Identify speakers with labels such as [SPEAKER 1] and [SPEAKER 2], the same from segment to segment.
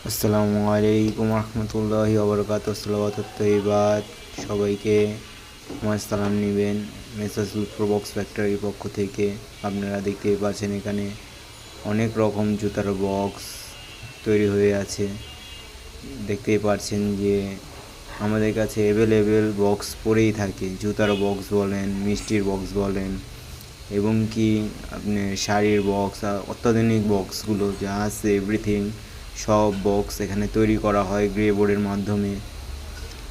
[SPEAKER 1] আসসালামু আলাইকুম রহমতুল্লাহি ওবরাকাতুহু সালাওয়াতুত তৈবাত। সবাইকে আমার সালাম নেবেন মেসার্স লুৎফর বক্স ফ্যাক্টরির পক্ষ থেকে। আপনারা দেখতেই পাচ্ছেন এখানে অনেক রকম জুতার বক্স তৈরি হয়ে আছে। দেখতেই পাচ্ছেন যে আমাদের কাছে অ্যাভেলেবেল বক্স পড়েই থাকে। জুতার বক্স বলেন, মিষ্টির বক্স বলেন, এবং কি আপনি শাড়ির বক্স আর অত্যাধুনিক বক্সগুলো যা আছে এভরিথিং সব বক্স এখানে তৈরি করা হয় গ্রে বোর্ডের মাধ্যমে।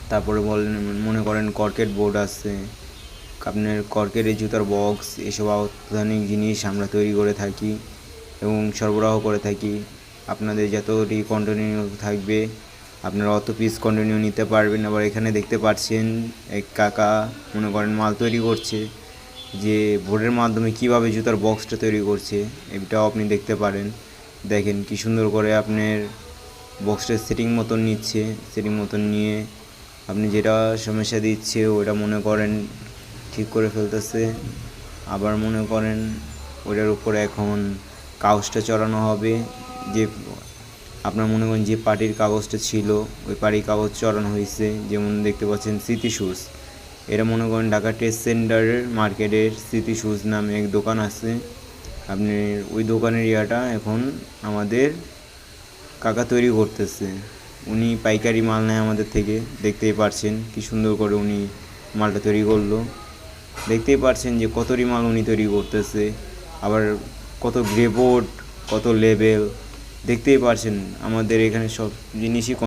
[SPEAKER 1] তারপরে বলেন মনে করেন কর্কেট বোর্ড আছে, আপনার কর্কেটের জুতার বক্স, এসব অত্যাধুনিক জিনিস আমরা তৈরি করে থাকি এবং সরবরাহ করে থাকি। আপনাদের যতটি কন্টিনিউ থাকবে আপনারা অত পিস কন্টিনিউ নিতে পারবেন। আবার এখানে দেখতে পাচ্ছেন এক কাকা মনে করেন মাল তৈরি করছে, যে বোর্ডের মাধ্যমে কিভাবে জুতার বক্সটা তৈরি করছে এটাও আপনি দেখতে পারেন। দেখেন কি সুন্দর করে আপনার বক্সটা সেটিং মতন নিচ্ছে, সেটিং মতন নিয়ে আপনি যেটা সমস্যা দিচ্ছে ওটা মনে করেন ঠিক করে ফেলতেছে। আবার মনে করেন ওটার উপরে এখন কাগজটা চড়ানো হবে, যে আপনার মনে করেন যে পার্টির কাগজটা ছিল ওই পার্টির কাগজ চড়ানো হয়েছে। যেমন দেখতে পাচ্ছেন স্মৃতি শুজ, এটা মনে করেন ঢাকা টেস্ট সেন্টারের মার্কেটের স্মৃতি শুজ নামে এক দোকান আছে। আপনি ওই দোকানের ইয়াটা এখন আমাদের কাকা তৈরি করতেছে। উনি পাইকারি মাল নেয় আমাদের থেকে। দেখতেই পারছেন কি সুন্দর করে উনি মালটা তৈরি করলো। দেখতেই পারছেন যে কতটি মাল উনি তৈরি করতেছে, আবার কত গ্রে বোর্ড, কত লেবেল। দেখতেই পারছেন আমাদের এখানে সব জিনিসই